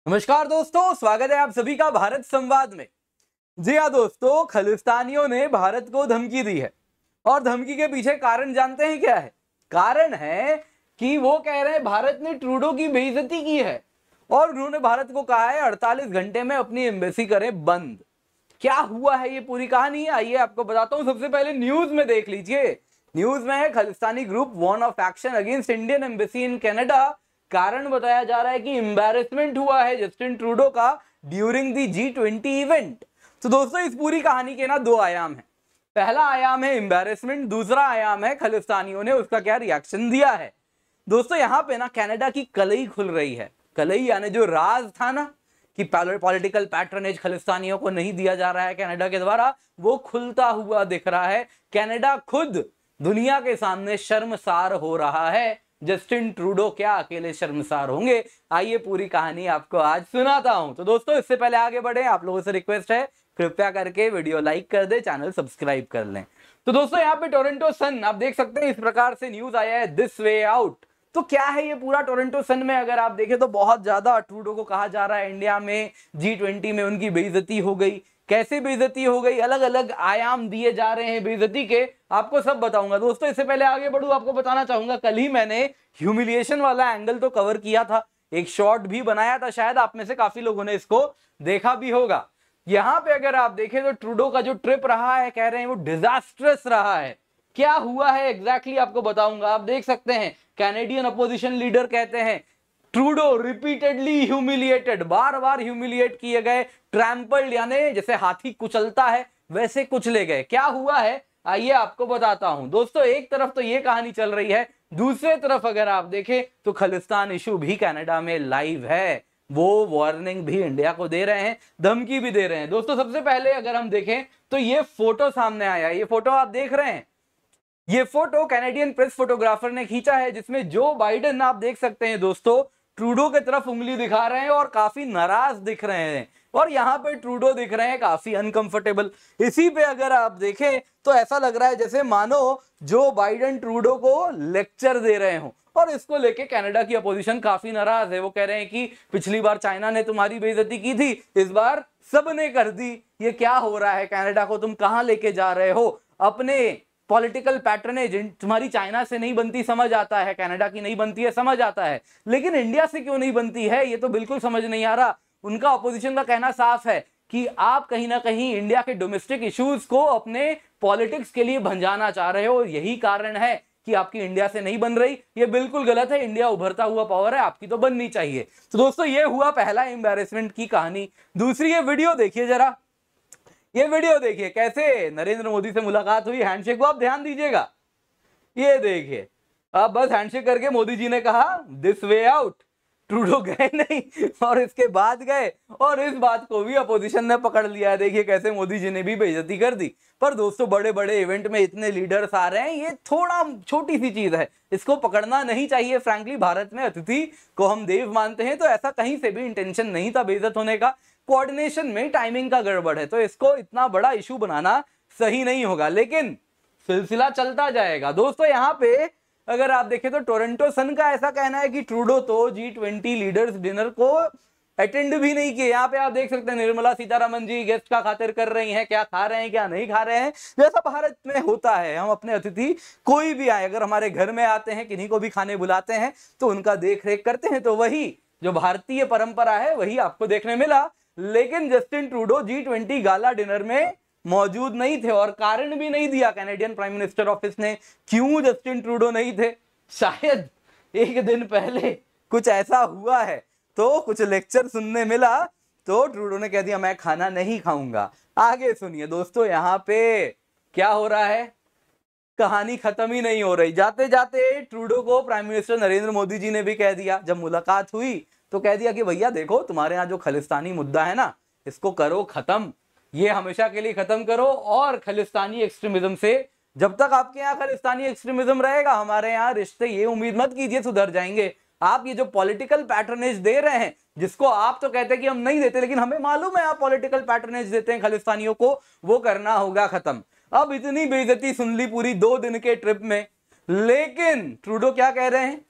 नमस्कार दोस्तों, स्वागत है आप सभी का भारत संवाद में। जी हाँ दोस्तों, खालिस्तानियों ने भारत को धमकी दी है और धमकी के पीछे कारण जानते हैं क्या है? कारण है कि वो कह रहे हैं भारत ने ट्रूडो की बेइज्जती की है और उन्होंने भारत को कहा है 48 घंटे में अपनी एम्बेसी करें बंद। क्या हुआ है ये पूरी कहानी है, आइए आपको बताता हूं। सबसे पहले न्यूज में देख लीजिए। न्यूज में है Khalistani group warn of action against Indian embassy in Canada. कारण बताया जा रहा है कि एम्बैरेसमेंट हुआ है जस्टिन ट्रूडो का ड्यूरिंग दी G20 इवेंट। तो दोस्तों इस पूरी कहानी के ना दो आयाम है। पहला आयाम है एम्बैरेसमेंट, दूसरा आयाम है खालिस्तानियों ने उसका क्या रिएक्शन दिया है। दोस्तों यहाँ पे ना कनाडा की कलई खुल रही है। कलई यानी जो राज था ना कि पॉलिटिकल पैट्रनेज खालिस्तानियों को नहीं दिया जा रहा है कनाडा के द्वारा, वो खुलता हुआ दिख रहा है। कनाडा खुद दुनिया के सामने शर्मसार हो रहा है। जस्टिन ट्रूडो क्या अकेले शर्मसार होंगे? आइए पूरी कहानी आपको आज सुनाता हूं। तो दोस्तों इससे पहले आगे बढ़े, आप लोगों से रिक्वेस्ट है कृपया करके वीडियो लाइक कर दे, चैनल सब्सक्राइब कर लें। तो दोस्तों यहाँ पे टोरंटो सन आप देख सकते हैं, इस प्रकार से न्यूज आया है दिस वे आउट। तो क्या है ये पूरा टोरंटो सन में अगर आप देखें तो बहुत ज्यादा ट्रूडो को कहा जा रहा है इंडिया में G20 में उनकी बेइज्जती हो गई। कैसे बेइज्जती हो गई, अलग अलग आयाम दिए जा रहे हैं बेइज्जती के, आपको सब बताऊंगा। दोस्तों इससे पहले आगे बढ़ूं, आपको बताना चाहूंगा कल ही मैंने ह्यूमिलिएशन वाला एंगल तो कवर किया था, एक शॉर्ट भी बनाया था, शायद आप में से काफी लोगों ने इसको देखा भी होगा। यहां पे अगर आप देखें तो ट्रूडो का जो ट्रिप रहा है, कह रहे हैं वो डिजास्ट्रस रहा है। क्या हुआ है एग्जैक्टली आपको बताऊंगा। आप देख सकते हैं कैनेडियन अपोजिशन लीडर कहते हैं ट्रूडो रिपीटेडली ह्यूमिलिएटेड, बार बार ह्यूमिलिएट किए गए, ट्रैम्पल्ड यानी जैसे हाथी कुचलता है वैसे कुचले गए। क्या हुआ है आइए आपको बताता हूं। दोस्तों एक तरफ तो ये कहानी चल रही है, दूसरे तरफ अगर आप देखें तो खालिस्तान इशू भी कनाडा में लाइव है। वो वार्निंग भी इंडिया को दे रहे हैं, धमकी भी दे रहे हैं। दोस्तों सबसे पहले अगर हम देखें तो ये फोटो सामने आया, ये फोटो आप देख रहे हैं, ये फोटो कैनेडियन प्रेस फोटोग्राफर ने खींचा है जिसमें जो बाइडेन आप देख सकते हैं दोस्तों ट्रूडो की तरफ उंगली दिखा रहे हैं और काफी नाराज दिख रहे हैं, और यहाँ पे ट्रूडो दिख रहे हैं काफी अनकंफर्टेबल। इसी पे अगर आप देखें तो ऐसा लग रहा है जैसे मानो जो बाइडेन ट्रूडो को लेक्चर दे रहे हो, और इसको लेके कनाडा की अपोजिशन काफी नाराज है। वो कह रहे हैं कि पिछली बार चाइना ने तुम्हारी बेइज्जती की थी, इस बार सबने कर दी। ये क्या हो रहा है, कनाडा को तुम कहां लेके जा रहे हो? अपने पॉलिटिकल पैटर्नेज तुम्हारी चाइना से नहीं बनती समझ आता है, कनाडा की नहीं बनती है समझ आता है, लेकिन इंडिया से क्यों नहीं बनती है ये तो बिल्कुल समझ नहीं आ रहा। उनका अपोजिशन का कहना साफ है कि आप कहीं ना कहीं इंडिया के डोमेस्टिक इश्यूज को अपने पॉलिटिक्स के लिए भंजाना चाह रहे हो, यही कारण है कि आपकी इंडिया से नहीं बन रही। ये बिल्कुल गलत है, इंडिया उभरता हुआ पावर है, आपकी तो बननी चाहिए। तो दोस्तों ये हुआ पहला एम्बैरेसमेंट की कहानी। दूसरी ये वीडियो देखिए जरा, ये वीडियो देखिए कैसे नरेंद्र मोदी से मुलाकात हुई। हैंडशेक को आप ध्यान दीजिएगा, ये देखिए, अब बस हैंडशेक करके मोदी जी ने कहा दिस वे आउट। ट्रूडो गए नहीं और इसके बाद गए, और इस बात को भी अपोजिशन ने पकड़ लिया है। देखिए कैसे मोदी जी ने भी बेइज्जती कर दी। पर दोस्तों बड़े बड़े इवेंट में इतने लीडर्स आ रहे हैं, ये थोड़ा छोटी सी चीज है, इसको पकड़ना नहीं चाहिए। फ्रैंकली भारत में अतिथि को हम देव मानते हैं, तो ऐसा कहीं से भी इंटेंशन नहीं था बेइज्जत होने का। कोऑर्डिनेशन में टाइमिंग का गड़बड़ है, तो इसको इतना बड़ा इशू बनाना सही नहीं होगा, लेकिन सिलसिला चलता जाएगा। दोस्तों यहाँ पे अगर आप देखें तो टोरंटो सन का ऐसा कहना है कि ट्रूडो तो G20 लीडर्स डिनर को अटेंड भी नहीं किए। यहाँ पे आप देख सकते हैं निर्मला सीतारमण जी गेस्ट का खातिर कर रही हैं, क्या खा रहे हैं क्या नहीं खा रहे हैं, जैसा भारत में होता है। हम अपने अतिथि कोई भी आए, अगर हमारे घर में आते हैं, किन्हीं को भी खाने बुलाते हैं तो उनका देख रेख करते हैं, तो वही जो भारतीय परंपरा है वही आपको देखने मिला। लेकिन Justin Trudeau G20 gala dinner में मौजूद नहीं थे, और कारण भी नहीं दिया कैनेडियन प्राइम मिनिस्टर ऑफिस ने क्यों जस्टिन ट्रूडो नहीं थे। शायद एक दिन पहले कुछ ऐसा हुआ है, तो कुछ लेक्चर सुनने मिला, तो ट्रूडो ने कह दिया मैं खाना नहीं खाऊंगा। आगे सुनिए दोस्तों, यहाँ पे क्या हो रहा है, कहानी खत्म ही नहीं हो रही। जाते जाते ट्रूडो को प्राइम मिनिस्टर नरेंद्र मोदी जी ने भी कह दिया, जब मुलाकात हुई तो कह दिया कि भैया देखो तुम्हारे यहाँ जो खालिस्तानी मुद्दा है ना, इसको करो खत्म, ये हमेशा के लिए खत्म करो। और खालिस्तानी एक्सट्रीमिज्म से, जब तक आपके यहाँ खालिस्तानी एक्सट्रीमिज्म रहेगा, हमारे यहाँ रिश्ते ये उम्मीद मत कीजिए सुधर जाएंगे। आप ये जो पॉलिटिकल पैटर्नेज दे रहे हैं, जिसको आप तो कहते हैं कि हम नहीं देते, लेकिन हमें मालूम है आप पॉलिटिकल पैटर्नेज देते हैं खालिस्तानियों को, वो करना होगा खत्म। अब इतनी बेइज्जती सुन ली पूरी 2 दिन के ट्रिप में, लेकिन ट्रूडो क्या कह रहे हैं,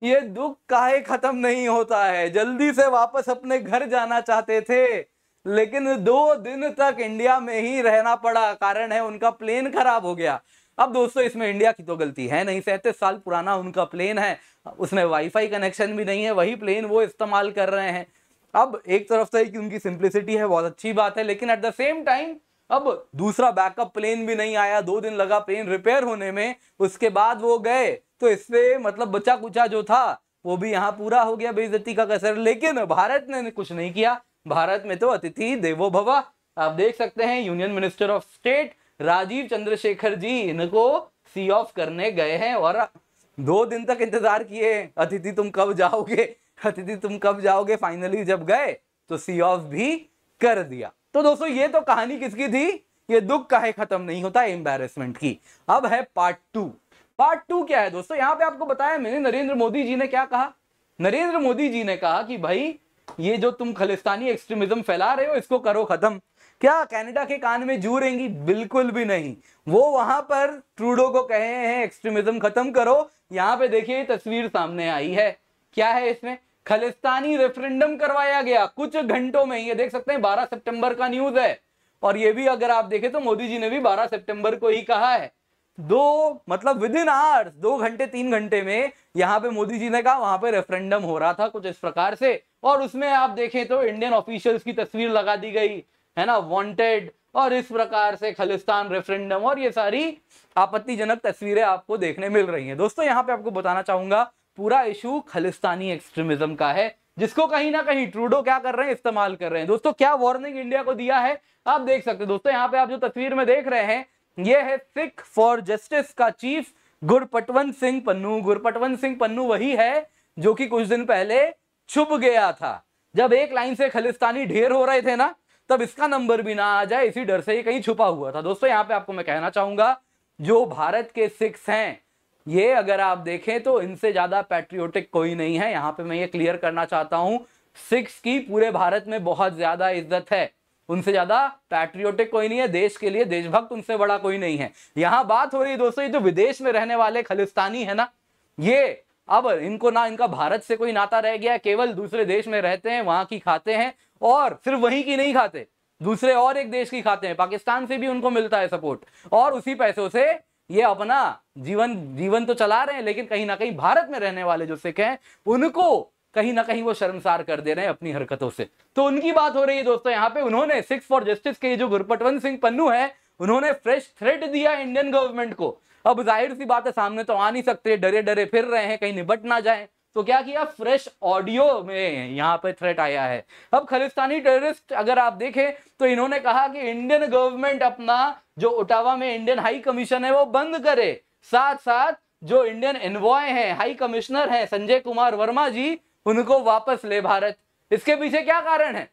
ये दुख काहे खत्म नहीं होता है। जल्दी से वापस अपने घर जाना चाहते थे, लेकिन 2 दिन तक इंडिया में ही रहना पड़ा। कारण है उनका प्लेन खराब हो गया। अब दोस्तों इसमें इंडिया की तो गलती है नहीं, 37 साल पुराना उनका प्लेन है, उसमें वाईफाई कनेक्शन भी नहीं है, वही प्लेन वो इस्तेमाल कर रहे हैं। अब एक तरफ से कि उनकी सिंप्लिसिटी है, बहुत अच्छी बात है, लेकिन एट द सेम टाइम अब दूसरा बैकअप प्लेन भी नहीं आया, 2 दिन लगा प्लेन रिपेयर होने में, उसके बाद वो गए, तो इससे मतलब बचा कुचा जो था वो भी यहाँ पूरा हो गया बेइज्जती का कसर। लेकिन भारत ने कुछ नहीं किया। भारत में तो अतिथि देवो भव। आप देख सकते हैं union minister of state Rajeev Chandrasekhar ji इनको सी ऑफ करने गए हैं, और 2 दिन तक इंतजार किए, अतिथि तुम कब जाओगे, अतिथि तुम कब जाओगे। फाइनली जब गए तो सी ऑफ भी कर दिया। तो दोस्तों ये तो कहानी किसकी थी, ये दुख काहे खत्म नहीं होता, एम्बैरेसमेंट की। अब है पार्ट 2। पार्ट 2 क्या है दोस्तों, यहां पे आपको बताया मैंने नरेंद्र मोदी जी ने क्या कहा। नरेंद्र मोदी जी ने कहा कि भाई ये जो तुम खालिस्तानी एक्सट्रीमिज्म फैला रहे हो इसको करो खत्म। क्या कनाडा के कान में जू रहेंगी? बिल्कुल भी नहीं। वो वहां पर ट्रूडो को कहे हैं एक्सट्रीमिज्म खत्म करो। यहां पे देखिए तस्वीर सामने आई है, क्या है इसमें, खालिस्तानी रेफरेंडम करवाया गया कुछ घंटों में। ये देख सकते हैं 12 सितंबर का न्यूज है, और ये भी अगर आप देखें तो मोदी जी ने भी 12 सितंबर को ही कहा है। मतलब विद इन आवर्स, 2 घंटे 3 घंटे में यहां पे मोदी जी ने कहा, वहां पे रेफरेंडम हो रहा था कुछ इस प्रकार से। और उसमें आप देखें तो इंडियन ऑफिशियल्स की तस्वीर लगा दी गई है ना, वांटेड, और इस प्रकार से खालिस्तान रेफरेंडम, और ये सारी आपत्तिजनक तस्वीरें आपको देखने मिल रही हैं। दोस्तों यहां पे आपको बताना चाहूंगा पूरा इशू खालिस्तानी एक्सट्रीमिज्म का है, जिसको कहीं ना कहीं ट्रूडो क्या कर रहे हैं, इस्तेमाल कर रहे हैं। दोस्तों क्या वार्निंग इंडिया को दिया है आप देख सकते हैं। दोस्तों यहाँ पे आप जो तस्वीर में देख रहे हैं ये है सिख फॉर जस्टिस का चीफ गुरपटवंत सिंह पन्नू। गुरपटवंत सिंह पन्नू वही है जो कि कुछ दिन पहले छुप गया था। जब एक लाइन से खालिस्तानी ढेर हो रहे थे ना, तब इसका नंबर भी ना आ जाए इसी डर से ये कहीं छुपा हुआ था। दोस्तों यहाँ पे आपको मैं कहना चाहूंगा जो भारत के सिख्स हैं, ये अगर आप देखें तो इनसे ज्यादा पैट्रियोटिक कोई नहीं है। यहां पे मैं ये क्लियर करना चाहता हूं, सिख्स की पूरे भारत में बहुत ज्यादा इज्जत है, उनसे ज्यादा पैट्रियोटिक कोई नहीं है, देश के लिए देशभक्त उनसे बड़ा कोई नहीं है। यहां बात हो रही है दोस्तों ये जो विदेश में रहने वाले खालिस्तानी है ना, ये अब इनको ना इनका भारत से कोई नाता रह गया, केवल दूसरे देश में रहते हैं, वहां की खाते हैं, और सिर्फ वहीं की नहीं खाते, दूसरे और एक देश की खाते हैं, पाकिस्तान से भी उनको मिलता है सपोर्ट, और उसी पैसों से ये अपना जीवन तो चला रहे हैं। लेकिन कहीं ना कहीं भारत में रहने वाले जो सिख हैं उनको कहीं ना कहीं वो शर्मसार कर दे रहे हैं अपनी हरकतों से। तो उनकी बात हो रही है दोस्तों यहाँ पे। उन्होंने सिक्स फॉर जस्टिस के जो गुरपटवंत सिंह पन्नू है, उन्होंने फ्रेश थ्रेट दिया इंडियन गवर्नमेंट को। अब जाहिर सी बात है सामने तो आ नहीं सकते, डरे डरे फिर रहे हैं कहीं निबट ना जाए, तो क्या किया, फ्रेश ऑडियो में यहाँ पे थ्रेट आया है। अब खालिस्तानी टेररिस्ट अगर आप देखें तो इन्होंने कहा कि इंडियन गवर्नमेंट अपना जो ओटावा में इंडियन हाई कमीशन है वो बंद करे, साथ साथ जो इंडियन एनवॉय है, हाई कमिश्नर है संजय कुमार वर्मा जी, उनको वापस ले भारत। इसके पीछे क्या कारण है,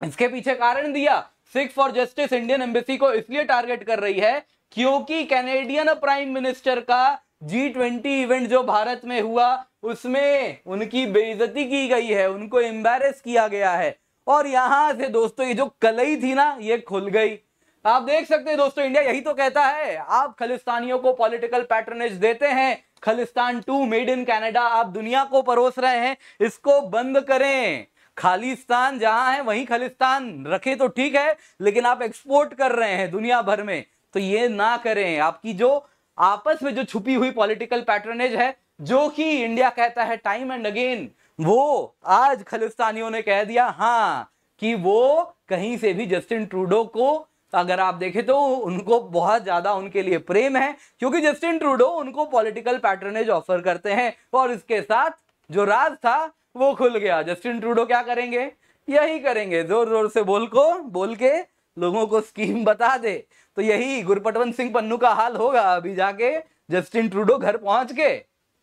इसके पीछे कारण दिया, Sikh for justice Indian embassy को इसलिए टारगेट कर रही है क्योंकि कैनेडियन प्राइम मिनिस्टर का G20 इवेंट जो भारत में हुआ उसमें उनकी बेइज्जती की गई है, उनको एम्बैरेस किया गया है, और यहां से दोस्तों ये जो कलई थी ना ये खुल गई। आप देख सकते हैं दोस्तों इंडिया यही तो कहता है, आप खालिस्तानियों को पॉलिटिकल पैटर्नेज देते हैं, खालिस्तान 2 मेड इन कनाडा आप दुनिया को परोस रहे हैं, इसको बंद करें। खालिस्तान जहां है वहीं खालिस्तान रखे तो ठीक है, लेकिन आप एक्सपोर्ट कर रहे हैं दुनिया भर में, तो ये ना करें। आपकी जो आपस में जो छुपी हुई पॉलिटिकल पैटर्नेज है, जो कि इंडिया कहता है टाइम एंड अगेन, वो आज खालिस्तानियों ने कह दिया हाँ कि वो कहीं से भी जस्टिन ट्रूडो को अगर आप देखें तो उनको बहुत ज्यादा उनके लिए प्रेम है, क्योंकि जस्टिन ट्रूडो उनको पॉलिटिकल पैटर्नेज ऑफर करते हैं। और इसके साथ जो राज था वो खुल गया। जस्टिन ट्रूडो क्या करेंगे, यही करेंगे, जोर जोर से बोल के लोगों को स्कीम बता दे। तो यही गुरपटवंत सिंह पन्नू का हाल होगा अभी जाके जस्टिन ट्रूडो घर पहुंच के।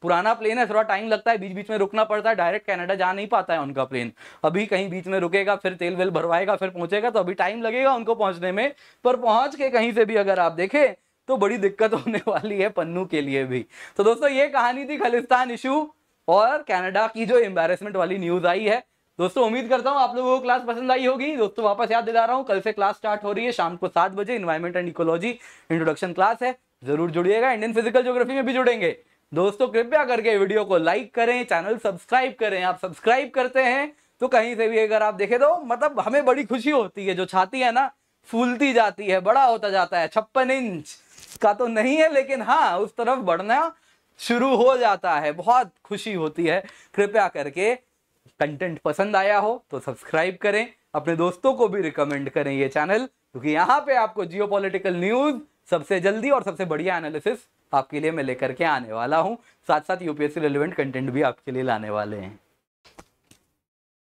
पुराना प्लेन है, थोड़ा टाइम लगता है, बीच बीच में रुकना पड़ता है, डायरेक्ट कनाडा जा नहीं पाता है उनका प्लेन, अभी कहीं बीच में रुकेगा, फिर तेल वेल भरवाएगा, फिर पहुंचेगा, तो अभी टाइम लगेगा उनको पहुंचने में। पर पहुंच के कहीं से भी अगर आप देखें तो बड़ी दिक्कत होने वाली है पन्नू के लिए भी। तो दोस्तों ये कहानी थी खालिस्तान इशू और कनाडा की जो एम्बैरेसमेंट वाली न्यूज आई है। दोस्तों उम्मीद करता हूं आप लोगों को क्लास पसंद आई होगी। दोस्तों वापस याद दिला रहा हूं, कल से क्लास स्टार्ट हो रही है शाम को 7 बजे, environment and ecology introduction class है, जरूर जुड़िएगा। इंडियन फिजिकल ज्योग्राफी में भी जुड़ेंगे, दोस्तों कृपया करके वीडियो को लाइक करें, चैनल सब्सक्राइब करें। आप सब्सक्राइब करते हैं तो कहीं से भी अगर आप देखें तो मतलब हमें बड़ी खुशी होती है, जो छाती है ना फूलती जाती है, बड़ा होता जाता है। 56 इंच का तो नहीं है, लेकिन हाँ उस तरफ बढ़ना शुरू हो जाता है, बहुत खुशी होती है। कृपया करके कंटेंट पसंद आया हो तो सब्सक्राइब करें, अपने दोस्तों को भी रिकमेंड करें ये चैनल, क्योंकि यहाँ पे आपको जियोपॉलिटिकल न्यूज सबसे जल्दी और सबसे बढ़िया एनालिसिस आपके लिए मैं लेकर के आने वाला हूँ। साथ साथ यूपीएससी रिलेवेंट कंटेंट भी आपके लिए लाने वाले हैं।